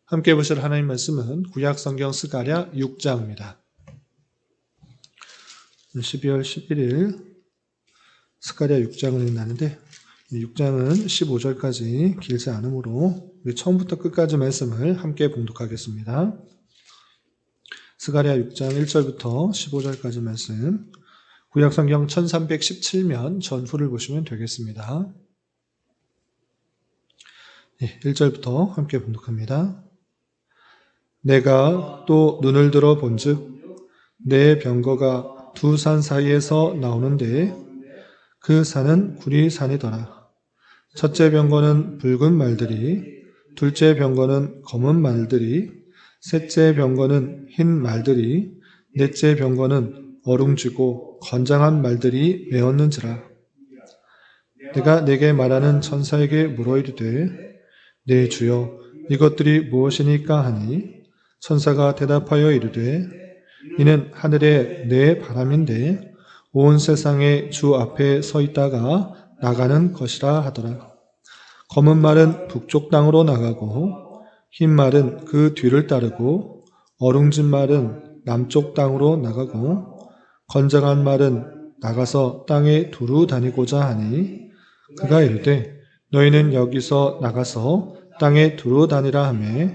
함께 보실 하나님 말씀은 구약성경 스가랴 6장입니다. 12월 11일 스가랴 6장을 읽는데 6장은 15절까지 길지 않으므로 처음부터 끝까지 말씀을 함께 봉독하겠습니다. 스가랴 6장 1절부터 15절까지 말씀, 구약성경 1317면 전후를 보시면 되겠습니다. 1절부터 함께 봉독합니다. 내가 또 눈을 들어 본즉 내 병거가 두 산 사이에서 나오는데 그 산은 구리산이더라. 첫째 병거는 붉은 말들이, 둘째 병거는 검은 말들이, 셋째 병거는 흰 말들이, 넷째 병거는 어룽지고 건장한 말들이 메었는지라. 내가 내게 말하는 천사에게 물어 이르되 내 주여 이것들이 무엇이니까 하니 천사가 대답하여 이르되 이는 하늘의 내 바람인데 온 세상의 주 앞에 서 있다가 나가는 것이라 하더라. 검은 말은 북쪽 땅으로 나가고 흰 말은 그 뒤를 따르고 어룽진 말은 남쪽 땅으로 나가고 건장한 말은 나가서 땅에 두루 다니고자 하니 그가 이르되 너희는 여기서 나가서 땅에 두루 다니라 하며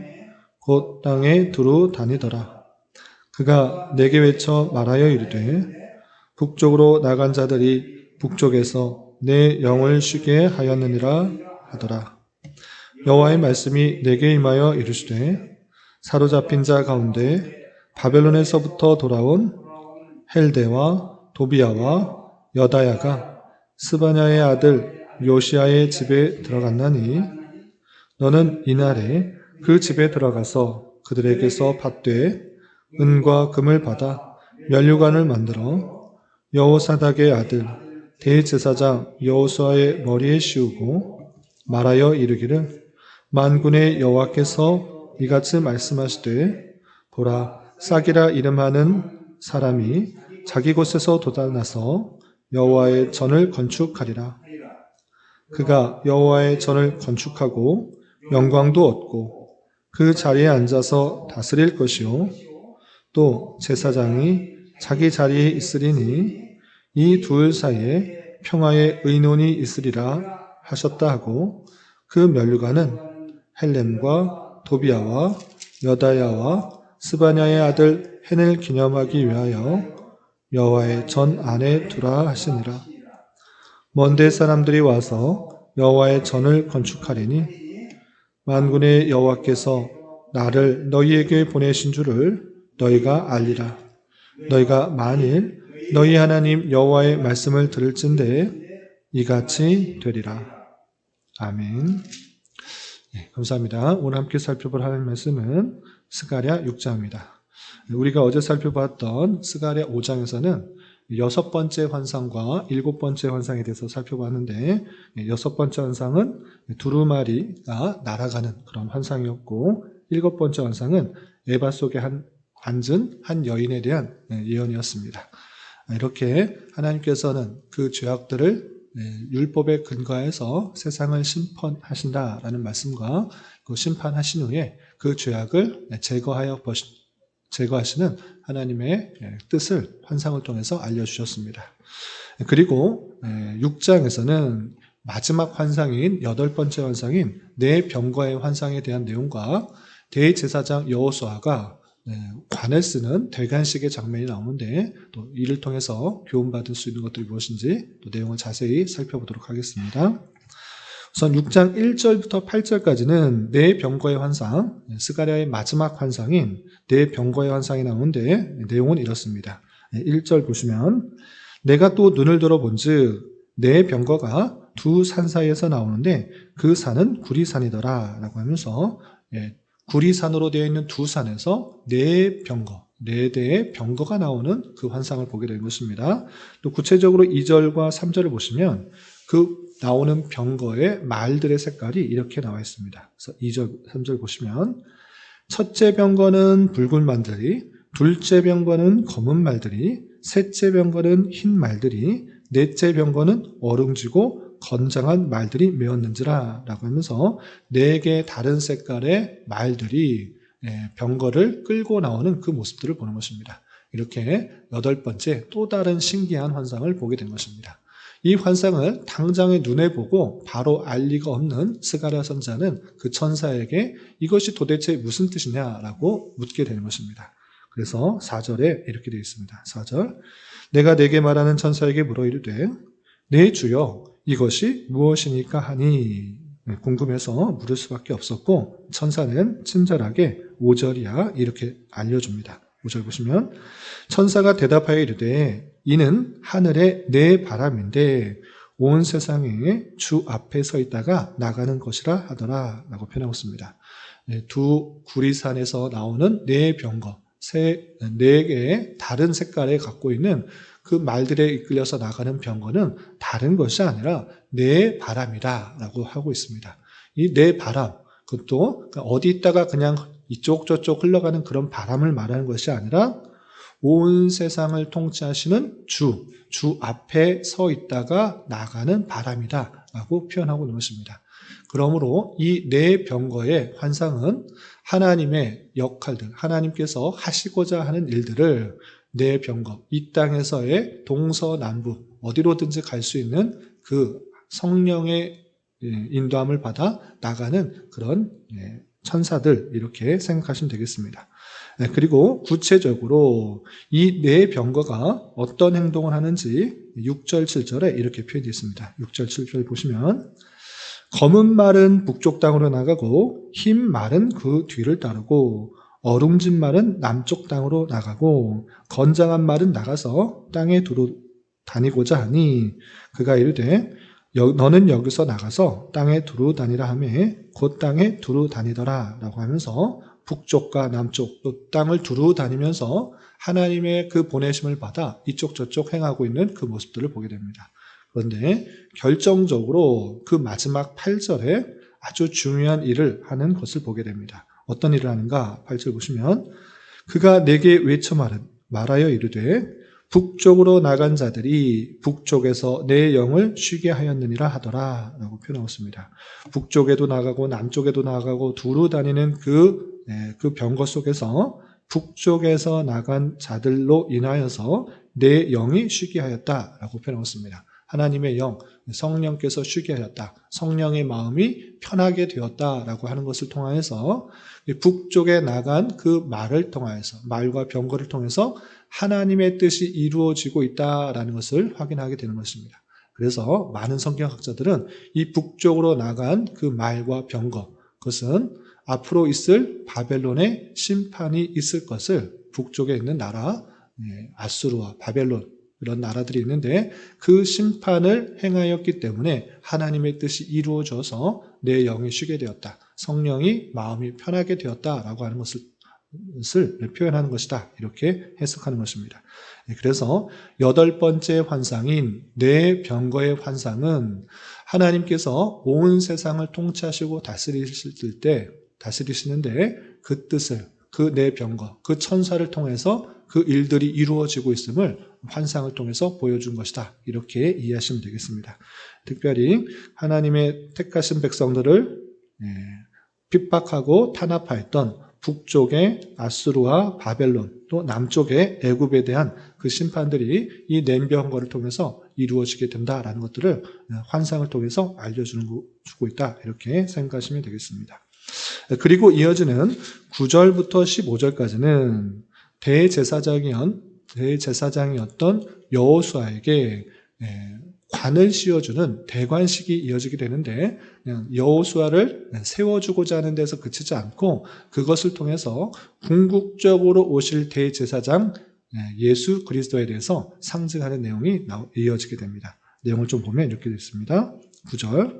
곧 땅에 두루 다니더라. 그가 내게 외쳐 말하여 이르되 북쪽으로 나간 자들이 북쪽에서 내 영을 쉬게 하였느니라 하더라. 여호와의 말씀이 내게 임하여 이르시되 사로잡힌 자 가운데 바벨론에서부터 돌아온 헬데와 도비야와 여다야가 스바냐의 아들 요시야의 집에 들어갔나니 너는 이날에 그 집에 들어가서 그들에게서 받되 은과 금을 받아 면류관을 만들어 여호사닥의 아들 대제사장 여호수아의 머리에 씌우고 말하여 이르기를 만군의 여호와께서 이같이 말씀하시되 보라 싹이라 이름하는 사람이 자기 곳에서 돋아나서 여호와의 전을 건축하리라. 그가 여호와의 전을 건축하고 영광도 얻고 그 자리에 앉아서 다스릴 것이요 또 제사장이 자기 자리에 있으리니 이 둘 사이에 평화의 의논이 있으리라 하셨다 하고 그 면류관은 헬렘과 도비야와 여다야와 스바냐의 아들 헨을 기념하기 위하여 여호와의 전 안에 두라 하시니라. 먼데 사람들이 와서 여호와의 전을 건축하리니 만군의 여호와께서 나를 너희에게 보내신 줄을 너희가 알리라. 너희가 만일 너희 하나님 여호와의 말씀을 들을진대 이같이 되리라. 아멘. 네, 감사합니다. 오늘 함께 살펴볼 하나님 말씀은 스가랴 6장입니다. 우리가 어제 살펴봤던 스가랴 5장에서는 6번째 환상과 7번째 환상에 대해서 살펴봤는데 6번째 환상은 두루마리가 날아가는 그런 환상이었고 7번째 환상은 에바 속에 앉은 한 여인에 대한 예언이었습니다. 이렇게 하나님께서는 그 죄악들을 율법에 근거해서 세상을 심판하신다라는 말씀과 그 심판하신 후에 그 죄악을 제거하시는 하나님의 뜻을 환상을 통해서 알려주셨습니다. 그리고 6장에서는 마지막 환상인 8번째 환상인 네 병거의 환상에 대한 내용과 대제사장 여호수아가 관을 쓰는 대관식의 장면이 나오는데 또 이를 통해서 교훈받을 수 있는 것들이 무엇인지 또 내용을 자세히 살펴보도록 하겠습니다. 우선 6장 1절부터 8절까지는 네 병거의 환상, 스가랴의 마지막 환상인 네 병거의 환상이 나오는데 내용은 이렇습니다. 1절 보시면 내가 또 눈을 들어본즉 네 병거가 두 산 사이에서 나오는데 그 산은 구리산이더라 라고 하면서 구리산으로 되어 있는 두 산에서 네 대의 병거가 나오는 그 환상을 보게 된 것입니다. 또 구체적으로 2절과 3절을 보시면 그 나오는 병거의 말들의 색깔이 이렇게 나와 있습니다. 그래서 2절, 3절 보시면 첫째 병거는 붉은 말들이, 둘째 병거는 검은 말들이, 셋째 병거는 흰 말들이, 넷째 병거는 어룽지고 건장한 말들이 메었는지라 라고 하면서 4개 다른 색깔의 말들이 병거를 끌고 나오는 그 모습들을 보는 것입니다. 이렇게 8번째 또 다른 신기한 환상을 보게 된 것입니다. 이 환상을 당장에 눈에 보고 바로 알 리가 없는 스가랴 선지자는 그 천사에게 이것이 도대체 무슨 뜻이냐라고 묻게 되는 것입니다. 그래서 4절에 이렇게 되어 있습니다. 4절, 내가 내게 말하는 천사에게 물어 이르되 내 주여 이것이 무엇이니까 하니, 궁금해서 물을 수밖에 없었고 천사는 친절하게 5절이야 이렇게 알려줍니다. 5절 보시면 천사가 대답하여 이르되 이는 하늘의 내 바람인데 온 세상에 주 앞에 서 있다가 나가는 것이라 하더라 라고 표현하고 있습니다. 두 구리산에서 나오는 네 병거, 4개의 다른 색깔에 갖고 있는 그 말들에 이끌려서 나가는 병거는 다른 것이 아니라 내 바람이다 라고 하고 있습니다. 이 내 바람, 그것도 어디 있다가 그냥 이쪽 저쪽 흘러가는 그런 바람을 말하는 것이 아니라 온 세상을 통치하시는 주 앞에 서 있다가 나가는 바람이다 라고 표현하고 있는 것입니다. 그러므로 이 네 병거의 환상은 하나님의 역할들, 하나님께서 하시고자 하는 일들을 네 병거, 이 땅에서의 동서남북 어디로든지 갈 수 있는 그 성령의 인도함을 받아 나가는 그런 천사들 이렇게 생각하시면 되겠습니다. 그리고 구체적으로 이 네 병거가 어떤 행동을 하는지 6절, 7절에 이렇게 표현되어 있습니다. 6절, 7절 보시면 검은 말은 북쪽 땅으로 나가고 흰 말은 그 뒤를 따르고 어룽진 말은 남쪽 땅으로 나가고 건장한 말은 나가서 땅에 두루 다니고자 하니 그가 이르되 너는 여기서 나가서 땅에 두루 다니라 하며 곧 땅에 두루 다니더라 라고 하면서 북쪽과 남쪽 또 땅을 두루 다니면서 하나님의 그 보내심을 받아 이쪽 저쪽 행하고 있는 그 모습들을 보게 됩니다. 그런데 결정적으로 그 마지막 8절에 아주 중요한 일을 하는 것을 보게 됩니다. 어떤 일을 하는가? 8절 보시면 그가 내게 외쳐 말하여 이르되 북쪽으로 나간 자들이 북쪽에서 내 영을 쉬게 하였느니라 하더라 라고 표현하고 있습니다. 북쪽에도 나가고 남쪽에도 나가고 두루 다니는 그 병거 속에서 북쪽에서 나간 자들로 인하여서 내 영이 쉬게 하였다라고 표현하고 있습니다. 하나님의 영, 성령께서 쉬게 하였다. 성령의 마음이 편하게 되었다라고 하는 것을 통하여서 북쪽에 나간 그 말을 통하여서 말과 병거를 통해서 하나님의 뜻이 이루어지고 있다라는 것을 확인하게 되는 것입니다. 그래서 많은 성경학자들은 이 북쪽으로 나간 그 말과 병거, 그것은 앞으로 있을 바벨론의 심판이 있을 것을 북쪽에 있는 나라, 아수르와 바벨론 이런 나라들이 있는데 그 심판을 행하였기 때문에 하나님의 뜻이 이루어져서 내 영이 쉬게 되었다. 성령이 마음이 편하게 되었다라고 하는 것을 표현하는 것이다. 이렇게 해석하는 것입니다. 그래서 8번째 환상인 네 병거의 환상은 하나님께서 온 세상을 통치하시고 다스리시는데 그 뜻을 그 네 병거, 그 천사를 통해서 그 일들이 이루어지고 있음을 환상을 통해서 보여준 것이다. 이렇게 이해하시면 되겠습니다. 특별히 하나님의 택하신 백성들을 핍박하고 탄압하였던 북쪽의 아수르와 바벨론 또 남쪽의 애굽에 대한 그 심판들이 이 네 병거를 통해서 이루어지게 된다라는 것들을 환상을 통해서 알려주고 있다. 이렇게 생각하시면 되겠습니다. 그리고 이어지는 9절부터 15절까지는 대제사장이었던 여호수아에게 관을 씌워주는 대관식이 이어지게 되는데 여호수아를 세워주고자 하는 데서 그치지 않고 그것을 통해서 궁극적으로 오실 대제사장 예수 그리스도에 대해서 상징하는 내용이 이어지게 됩니다. 내용을 좀 보면 이렇게 되어 있습니다. 9절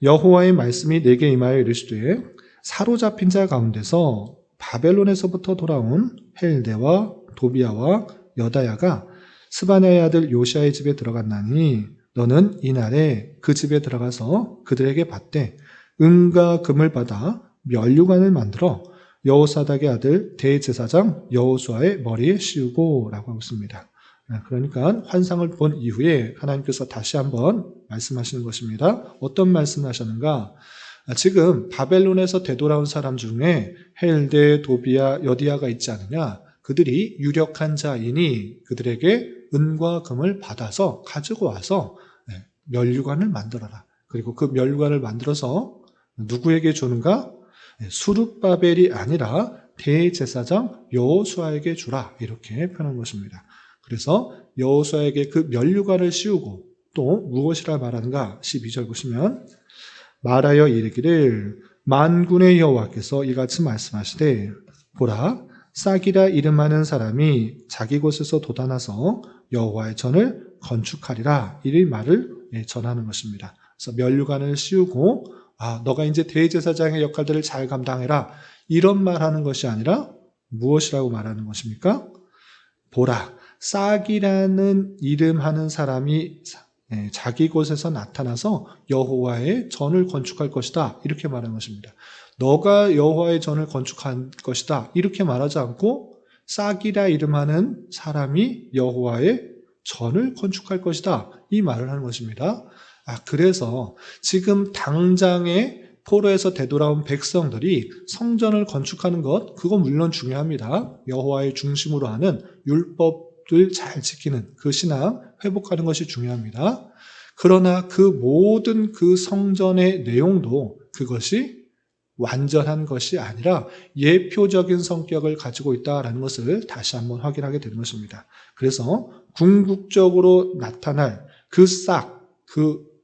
여호와의 말씀이 내게 임하여 이르시되 사로잡힌 자 가운데서 바벨론에서부터 돌아온 헬대와 도비아와 여다야가 스바냐의 아들 요시아의 집에 들어갔나니 너는 이날에 그 집에 들어가서 그들에게 받되 은과 금을 받아 면류관을 만들어 여호사닥의 아들 대제사장 여호수아의 머리에 씌우고 라고 하고 있습니다. 그러니까 환상을 본 이후에 하나님께서 다시 한번 말씀하시는 것입니다. 어떤 말씀을 하셨는가? 지금 바벨론에서 되돌아온 사람 중에 헬데, 도비아, 여디아가 있지 않느냐? 그들이 유력한 자이니 그들에게 은과 금을 받아서 가지고 와서 면류관을 만들어라. 그리고 그 면류관을 만들어서 누구에게 주는가? 수룹바벨이 아니라 대제사장 여호수아에게 주라. 이렇게 표현한 것입니다. 그래서 여호수아에게 그 면류관을 씌우고 또 무엇이라 말하는가? 12절 보시면 말하여 이르기를 만군의 여호와께서 이같이 말씀하시되 보라 싹이라 이름하는 사람이 자기 곳에서 돋아나서 여호와의 전을 건축하리라. 이 말을 전하는 것입니다. 그래서 면류관을 씌우고 너가 이제 대제사장의 역할들을 잘 감당해라. 이런 말하는 것이 아니라 무엇이라고 말하는 것입니까? 보라 싹이라는 이름하는 사람이 자기 곳에서 나타나서 여호와의 전을 건축할 것이다. 이렇게 말하는 것입니다. 너가 여호와의 전을 건축할 것이다. 이렇게 말하지 않고 싹이라 이름하는 사람이 여호와의 전을 건축할 것이다. 이 말을 하는 것입니다. 그래서 지금 당장에 포로에서 되돌아온 백성들이 성전을 건축하는 것, 그건 물론 중요합니다. 여호와의 중심으로 하는 율법을 잘 지키는 그 신앙 회복하는 것이 중요합니다. 그러나 그 모든 그 성전의 내용도 그것이 완전한 것이 아니라 예표적인 성격을 가지고 있다는 것을 다시 한번 확인하게 되는 것입니다. 그래서 궁극적으로 나타날 그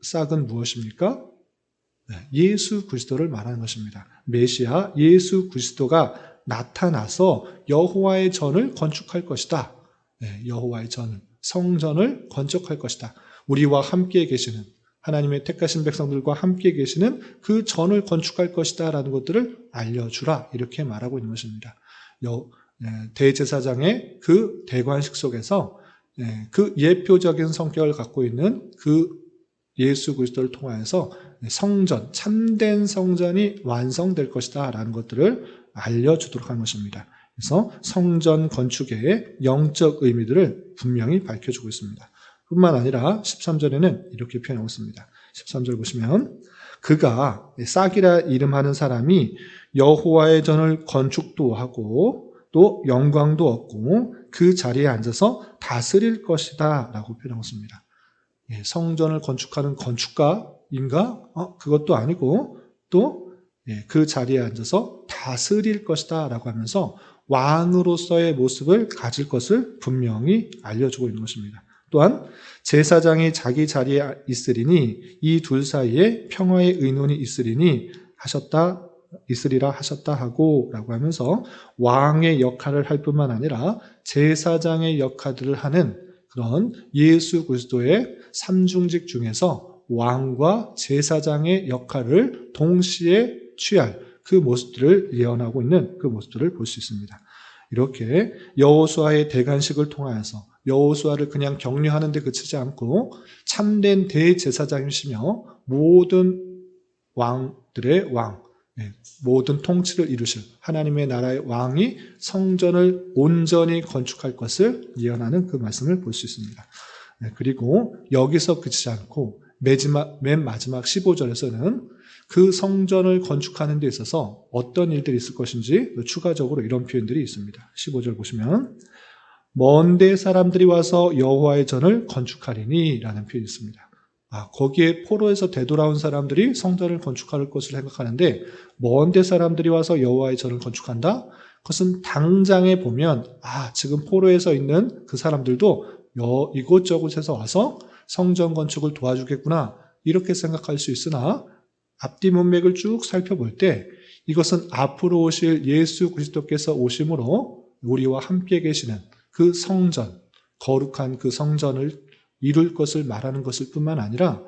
싹은 무엇입니까? 예수 그리스도를 말하는 것입니다. 메시아 예수 그리스도가 나타나서 여호와의 전을 건축할 것이다. 여호와의 전을, 성전을 건축할 것이다. 우리와 함께 계시는 하나님의 택하신 백성들과 함께 계시는 그 전을 건축할 것이다 라는 것들을 알려주라 이렇게 말하고 있는 것입니다. 대제사장의 그 대관식 속에서 그 예표적인 성격을 갖고 있는 그 예수 그리스도를 통하여서 성전, 참된 성전이 완성될 것이다 라는 것들을 알려주도록 한 것입니다. 그래서 성전 건축의 영적 의미들을 분명히 밝혀주고 있습니다. 뿐만 아니라 13절에는 이렇게 표현하고 있습니다. 13절 보시면 그가 싹이라 이름하는 사람이 여호와의 전을 건축도 하고 또 영광도 얻고 그 자리에 앉아서 다스릴 것이다 라고 표현하고 있습니다. 성전을 건축하는 건축가인가? 그것도 아니고 또 그 자리에 앉아서 다스릴 것이다 라고 하면서 왕으로서의 모습을 가질 것을 분명히 알려주고 있는 것입니다. 또한 제사장이 자기 자리에 있으리니 이 둘 사이에 평화의 의논이 있으리라 하셨다 하고 라고 하면서 왕의 역할을 할 뿐만 아니라 제사장의 역할들을 하는 그런 예수 그리스도의 삼중직 중에서 왕과 제사장의 역할을 동시에 취할 그 모습들을 예언하고 있는 그 모습들을 볼 수 있습니다. 이렇게 여호수아의 대관식을 통하여서 여호수아를 그냥 격려하는 데 그치지 않고 참된 대제사장이시며 모든 왕들의 왕, 모든 통치를 이루실 하나님의 나라의 왕이 성전을 온전히 건축할 것을 예언하는 그 말씀을 볼 수 있습니다. 그리고 여기서 그치지 않고 맨 마지막 15절에서는 그 성전을 건축하는 데 있어서 어떤 일들이 있을 것인지 추가적으로 이런 표현들이 있습니다. 15절 보시면 먼데 사람들이 와서 여호와의 전을 건축하리니 라는 표현이 있습니다. 거기에 포로에서 되돌아온 사람들이 성전을 건축할 것을 생각하는데 먼데 사람들이 와서 여호와의 전을 건축한다? 그것은 당장에 보면 지금 포로에서 있는 그 사람들도 이곳저곳에서 와서 성전 건축을 도와주겠구나 이렇게 생각할 수 있으나 앞뒤 문맥을 쭉 살펴볼 때 이것은 앞으로 오실 예수 그리스도께서 오심으로 우리와 함께 계시는 그 성전, 거룩한 그 성전을 이룰 것을 말하는 것일 뿐만 아니라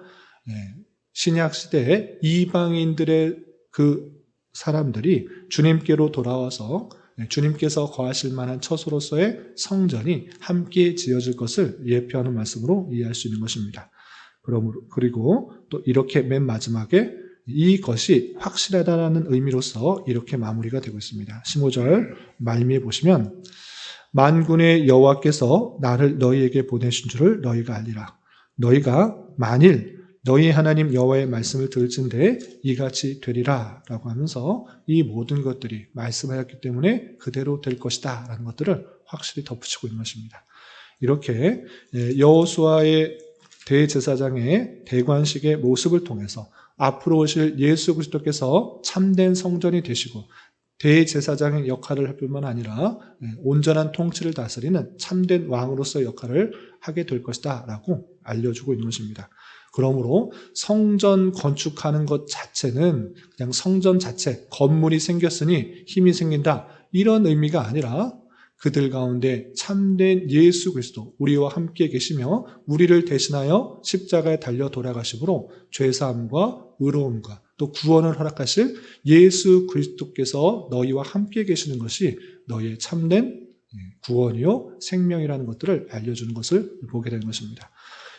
신약 시대에 이방인들의 그 사람들이 주님께로 돌아와서 주님께서 거하실 만한 처소로서의 성전이 함께 지어질 것을 예표하는 말씀으로 이해할 수 있는 것입니다. 그리고 또 이렇게 맨 마지막에 이것이 확실하다는 의미로서 이렇게 마무리가 되고 있습니다. 15절 말미에 보시면 만군의 여호와께서 나를 너희에게 보내신 줄을 너희가 알리라. 너희가 만일 너희 하나님 여호와의 말씀을 들을진대 이같이 되리라 라고 하면서 이 모든 것들이 말씀하였기 때문에 그대로 될 것이다 라는 것들을 확실히 덧붙이고 있는 것입니다. 이렇게 여호수아의 대제사장의 대관식의 모습을 통해서 앞으로 오실 예수 그리스도께서 참된 성전이 되시고 대제사장의 역할을 할 뿐만 아니라 온전한 통치를 다스리는 참된 왕으로서의 역할을 하게 될 것이다 라고 알려주고 있는 것입니다. 그러므로 성전 건축하는 것 자체는 그냥 성전 자체, 건물이 생겼으니 힘이 생긴다 이런 의미가 아니라 그들 가운데 참된 예수 그리스도 우리와 함께 계시며 우리를 대신하여 십자가에 달려 돌아가심으로 죄사함과 의로움과 또 구원을 허락하실 예수 그리스도께서 너희와 함께 계시는 것이 너희의 참된 구원이요 생명이라는 것들을 알려주는 것을 보게 되는 것입니다.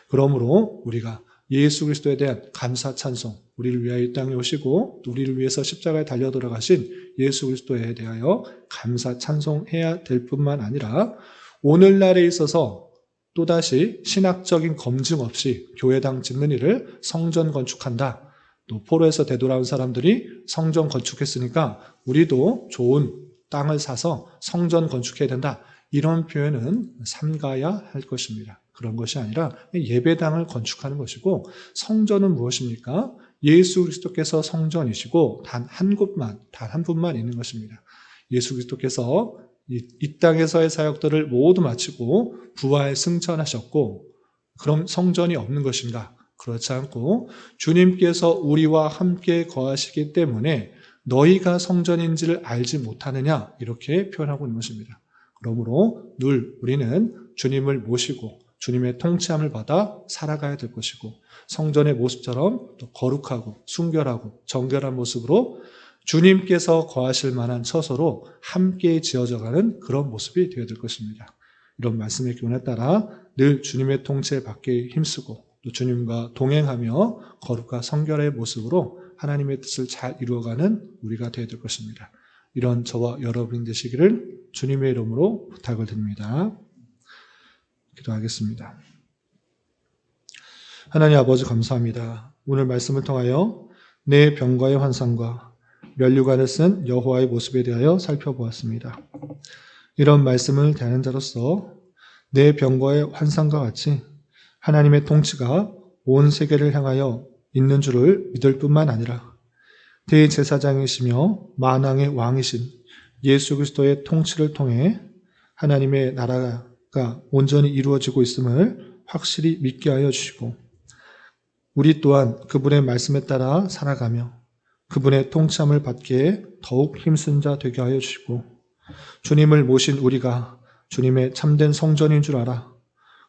그러므로 우리가 예수 그리스도에 대한 감사 찬송, 우리를 위하여 이 땅에 오시고 우리를 위해서 십자가에 달려 돌아가신 예수 그리스도에 대하여 감사 찬송해야 될 뿐만 아니라 오늘날에 있어서 또다시 신학적인 검증 없이 교회당 짓는 일을 성전 건축한다. 또 포로에서 되돌아온 사람들이 성전 건축했으니까 우리도 좋은 땅을 사서 성전 건축해야 된다. 이런 표현은 삼가야 할 것입니다. 그런 것이 아니라 예배당을 건축하는 것이고 성전은 무엇입니까? 예수 그리스도께서 성전이시고 단 한 곳만, 단 한 분만 있는 것입니다. 예수 그리스도께서 이 땅에서의 사역들을 모두 마치고 부활 승천하셨고 그럼 성전이 없는 것인가? 그렇지 않고 주님께서 우리와 함께 거하시기 때문에 너희가 성전인지를 알지 못하느냐 이렇게 표현하고 있는 것입니다. 그러므로 늘 우리는 주님을 모시고 주님의 통치함을 받아 살아가야 될 것이고 성전의 모습처럼 또 거룩하고 순결하고 정결한 모습으로 주님께서 거하실 만한 처소로 함께 지어져가는 그런 모습이 되어야 될 것입니다. 이런 말씀의 교훈에 따라 늘 주님의 통치에 받게 힘쓰고 또 주님과 동행하며 거룩과 성결의 모습으로 하나님의 뜻을 잘 이루어가는 우리가 되어야 될 것입니다. 이런 저와 여러분이 되시기를 주님의 이름으로 부탁을 드립니다. 기도하겠습니다. 하나님 아버지 감사합니다. 오늘 말씀을 통하여 내 병과의 환상과 면류관을 쓴 여호와의 모습에 대하여 살펴보았습니다. 이런 말씀을 대하는 자로서 내 병과의 환상과 같이 하나님의 통치가 온 세계를 향하여 있는 줄을 믿을 뿐만 아니라 대제사장이시며 만왕의 왕이신 예수 그리스도의 통치를 통해 하나님의 나라가 온전히 이루어지고 있음을 확실히 믿게 하여 주시고 우리 또한 그분의 말씀에 따라 살아가며 그분의 통치함을 받기에 더욱 힘쓴 자 되게 하여 주시고 주님을 모신 우리가 주님의 참된 성전인 줄 알아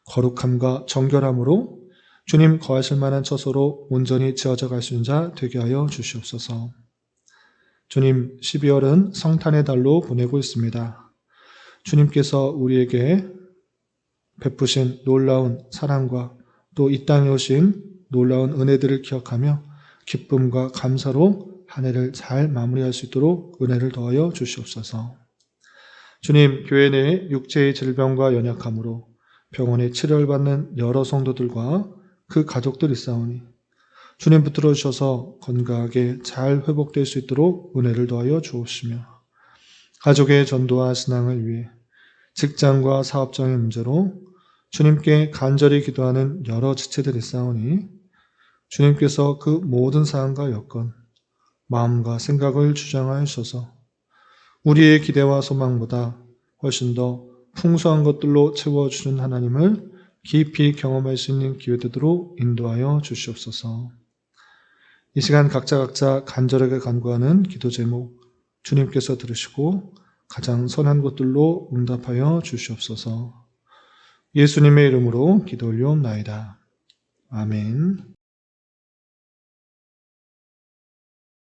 거룩함과 정결함으로 주님 거하실 만한 처소로 온전히 지어져 갈 수 있는 자 되게 하여 주시옵소서. 주님 12월은 성탄의 달로 보내고 있습니다. 주님께서 우리에게 베푸신 놀라운 사랑과 또 이 땅에 오신 놀라운 은혜들을 기억하며 기쁨과 감사로 한 해를 잘 마무리할 수 있도록 은혜를 더하여 주시옵소서. 주님, 교회 내 육체의 질병과 연약함으로 병원에 치료를 받는 여러 성도들과 그 가족들이 있사오니 주님 붙들어 주셔서 건강하게 잘 회복될 수 있도록 은혜를 더하여 주옵시며 가족의 전도와 신앙을 위해 직장과 사업장의 문제로 주님께 간절히 기도하는 여러 지체들이 있사오니 주님께서 그 모든 사항과 여건, 마음과 생각을 주장하여 주셔서 우리의 기대와 소망보다 훨씬 더 풍성한 것들로 채워주는 하나님을 깊이 경험할 수 있는 기회되도록 인도하여 주시옵소서. 이 시간 각자 간절하게 간구하는 기도 제목 주님께서 들으시고 가장 선한 것들로 응답하여 주시옵소서. 예수님의 이름으로 기도 올려옵나이다. 아멘.